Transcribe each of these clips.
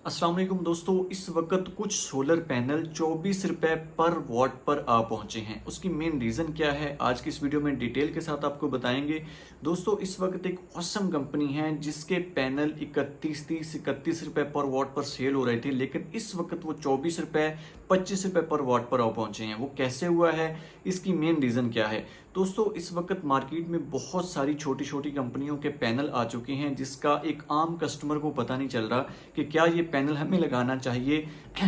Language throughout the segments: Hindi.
अस्सलाम वालेकुम दोस्तों, इस वक्त कुछ सोलर पैनल 24 रुपए पर वॉट पर आ पहुंचे हैं। उसकी मेन रीज़न क्या है आज की इस वीडियो में डिटेल के साथ आपको बताएंगे। दोस्तों, इस वक्त एक ऑसम कंपनी है जिसके पैनल 31 रुपए पर वॉट पर सेल हो रहे थे, लेकिन इस वक्त वो 24 रुपए 25 रुपए पर वॉट पर आ पहुंचे हैं। वो कैसे हुआ है, इसकी मेन रीज़न क्या है? दोस्तों, इस वक्त मार्केट में बहुत सारी छोटी छोटी कंपनियों के पैनल आ चुके हैं जिसका एक आम कस्टमर को पता नहीं चल रहा कि क्या ये पैनल हमें लगाना चाहिए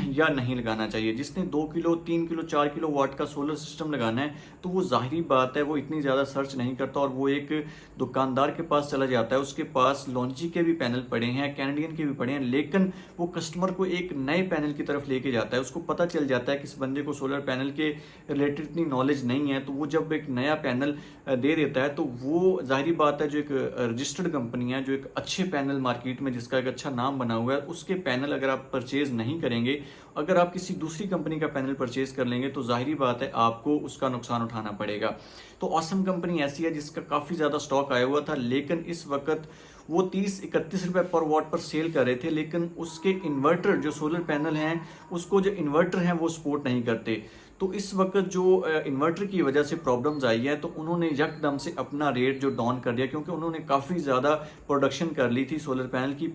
या नहीं लगाना चाहिए। जिसने 2 किलो 3 किलो 4 किलो वाट का सोलर सिस्टम लगाना है तो वो जाहिरी बात है वो इतनी ज़्यादा सर्च नहीं करता और वो एक दुकानदार के पास चला जाता है। उसके पास लॉन्ची के भी पैनल पड़े हैं, कैनेडियन के भी पड़े हैं, लेकिन वो कस्टमर को एक नए पैनल की तरफ लेके जाता है। उसको पता चल जाता है कि इस बंदे को सोलर पैनल के रिलेटेड इतनी नॉलेज नहीं है, तो वो जब एक नया पैनल दे देता है तो वो जाहिर बात है जो एक रजिस्टर्ड कंपनी है, जो एक अच्छे पैनल मार्केट में जिसका एक अच्छा नाम बना हुआ है, उसके पैनल अगर आप परचेज नहीं करेंगे, अगर आप किसी दूसरी कंपनी का पैनल परचेज कर लेंगे तो जाहिर बात है आपको उसका नुकसान उठाना पड़ेगा। तो ऑसम कंपनी ऐसी है जिसका काफ़ी ज़्यादा स्टॉक आया हुआ था, लेकिन इस वक्त वो 30-31 रुपए पर वॉट पर सेल कर रहे थे, लेकिन उसके इन्वर्टर जो सोलर पैनल हैं उसको जो इन्वर्टर हैं वो सपोर्ट नहीं करते। तो इस वक्त जो इन्वर्टर की वजह से प्रॉब्लम्स आई है तो उन्होंने यकदम से अपना रेट जो डाउन कर दिया, क्योंकि उन्होंने काफ़ी ज़्यादा प्रोडक्शन कर ली थी सोलर पैनल की।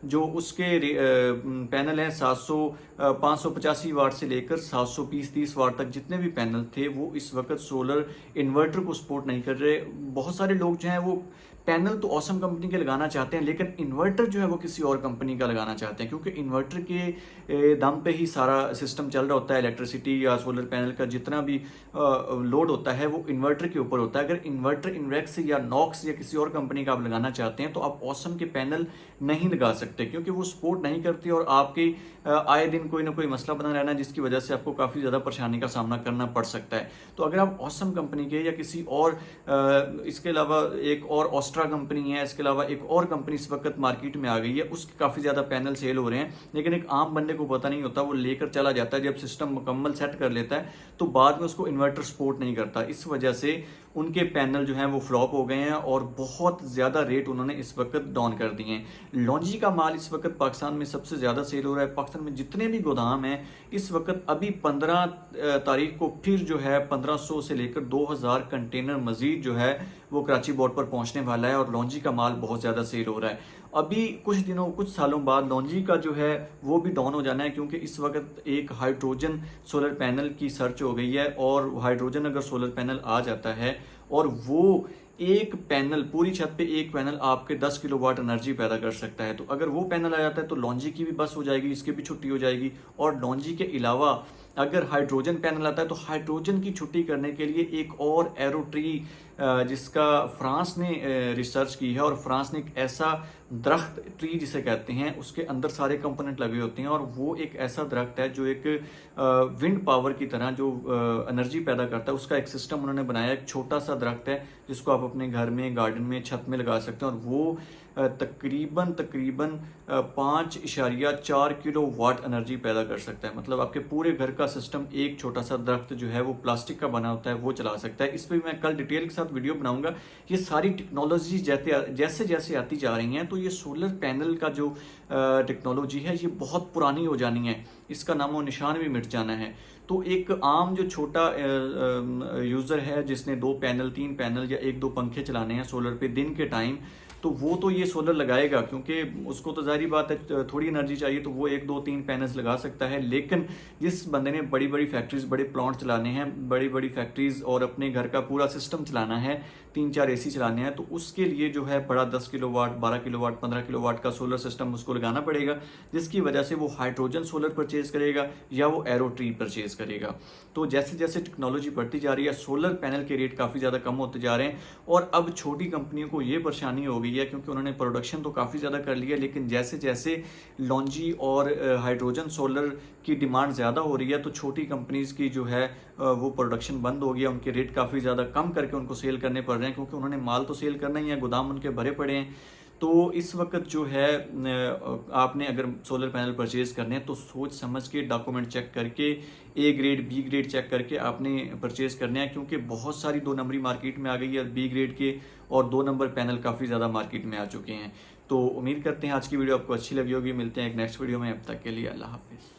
जो उसके पैनल हैं 585 वाट से लेकर 730 वाट तक जितने भी पैनल थे वो इस वक्त सोलर इन्वर्टर को सपोर्ट नहीं कर रहे। बहुत सारे लोग जो हैं वो पैनल तो ऑसम कंपनी के लगाना चाहते हैं, लेकिन इन्वर्टर जो है वो किसी और कंपनी का लगाना चाहते हैं, क्योंकि इन्वर्टर के दम पे ही सारा सिस्टम चल रहा होता है। इलेक्ट्रिसिटी या सोलर पैनल का जितना भी लोड होता है वो इन्वर्टर के ऊपर होता है। अगर इन्वर्टर इन्वेक्स या नॉक्स या किसी और कंपनी का आप लगाना चाहते हैं तो आप ऑसम के पैनल नहीं लगा सकते, क्योंकि वो सपोर्ट नहीं करती और आपके आए दिन कोई ना कोई मसला बना रहना, जिसकी वजह से आपको काफ़ी ज़्यादा परेशानी का सामना करना पड़ सकता है। तो अगर आप ऑसम कंपनी के या किसी और इसके अलावा एक और ऑस्ट्रा कंपनी है, इसके अलावा एक और कंपनी इस वक्त मार्केट में आ गई है, उसके काफ़ी ज़्यादा पैनल सेल हो रहे हैं, लेकिन एक आम बंदे को पता नहीं होता, वो लेकर चला जाता है। जब सिस्टम मुकम्मल सेट कर लेता है तो बाद में उसको इन्वर्टर सपोर्ट नहीं करता। इस वजह से उनके पैनल जो हैं वो फ्लॉप हो गए हैं और बहुत ज़्यादा रेट उन्होंने इस वक्त डाउन कर दिए हैं। लॉन्जी का माल इस वक्त पाकिस्तान में सबसे ज़्यादा सेल हो रहा है। पाकिस्तान में जितने भी गोदाम हैं इस वक्त अभी 15 तारीख को फिर जो है 1500 से लेकर 2000 कंटेनर मजीद जो है वो कराची बोर्ड पर पहुंचने वाला है और लॉन्जी का माल बहुत ज़्यादा सेल हो रहा है। अभी कुछ सालों बाद लॉन्जी का जो है वो भी डाउन हो जाना है, क्योंकि इस वक्त एक हाइड्रोजन सोलर पैनल की सर्च हो गई है और हाइड्रोजन अगर सोलर पैनल आ जाता है और वो एक पैनल पूरी छत पे एक पैनल आपके 10 किलोवाट एनर्जी पैदा कर सकता है, तो अगर वो पैनल आ जाता है तो लॉन्जी की भी बस हो जाएगी, इसकी भी छुट्टी हो जाएगी। और लॉन्जी के अलावा अगर हाइड्रोजन पैनल आता है तो हाइड्रोजन की छुट्टी करने के लिए एक और एरो ट्री जिसका फ्रांस ने रिसर्च की है, और फ्रांस ने एक ऐसा दरख्त ट्री जिसे कहते हैं उसके अंदर सारे कंपोनेंट लगे होते हैं और वो एक ऐसा दरख्त है जो एक विंड पावर की तरह जो एनर्जी पैदा करता है, उसका एक सिस्टम उन्होंने बनाया। एक छोटा सा दरख्त है जिसको आप अपने घर में गार्डन में छत में लगा सकते हैं और वो तकरीबन 5.4 किलो वाट एनर्जी पैदा कर सकता है। मतलब आपके पूरे घर का सिस्टम एक छोटा सा दरख्त जो है वो प्लास्टिक का बना होता है वो चला सकता है। इस पर मैं कल डिटेल के साथ वीडियो बनाऊंगा। ये सारी टेक्नोलॉजी जैसे जैसे आती जा रही हैं तो ये सोलर पैनल का जो टेक्नोलॉजी है ये बहुत पुरानी हो जानी है, इसका नामो निशान भी मिट जाना है। तो एक आम जो छोटा यूज़र है जिसने 2 पैनल 3 पैनल या 1-2 पंखे चलाने हैं सोलर पे दिन के टाइम, तो वो तो ये सोलर लगाएगा, क्योंकि उसको तो जाहिर बात है थोड़ी एनर्जी चाहिए, तो वो 1-2-3 पैनल्स लगा सकता है। लेकिन जिस बंदे ने बड़ी बड़ी फैक्ट्रीज बड़े प्लांट चलाने हैं, बड़ी बड़ी फैक्ट्रीज और अपने घर का पूरा सिस्टम चलाना है, 3-4 एसी चलाने हैं, तो उसके लिए जो है बड़ा 10 किलोवाट 12 किलोवाट 15 किलोवाट का सोलर सिस्टम उसको लगाना पड़ेगा, जिसकी वजह से वो हाइड्रोजन सोलर परचेज करेगा या वो एरो ट्री परचेज करेगा। तो जैसे जैसे टेक्नोलॉजी बढ़ती जा रही है सोलर पैनल के रेट काफ़ी ज़्यादा कम होते जा रहे हैं और अब छोटी कंपनियों को ये परेशानी हो गई है, क्योंकि उन्होंने प्रोडक्शन तो काफ़ी ज़्यादा कर लिया, लेकिन जैसे जैसे लॉन्जी और हाइड्रोजन सोलर की डिमांड ज़्यादा हो रही है तो छोटी कंपनीज़ की जो है वो प्रोडक्शन बंद हो गया, उनके रेट काफ़ी ज़्यादा कम करके उनको सेल करने पड़ रहे हैं, क्योंकि उन्होंने माल तो सेल करना ही है, गोदाम उनके भरे पड़े हैं। तो इस वक्त जो है आपने अगर सोलर पैनल परचेज करने हैं तो सोच समझ के डॉक्यूमेंट चेक करके A grade B grade check करके आपने परचेज करने हैं, क्योंकि बहुत सारी 2 नंबरी मार्केट में आ गई है बी ग्रेड के, और 2 नंबर पैनल काफ़ी ज़्यादा मार्केट में आ चुके हैं। तो उम्मीद करते हैं आज की वीडियो आपको अच्छी लगी होगी। मिलते हैं एक नेक्स्ट वीडियो में, अब तक के लिए अल्लाह हाफिज़।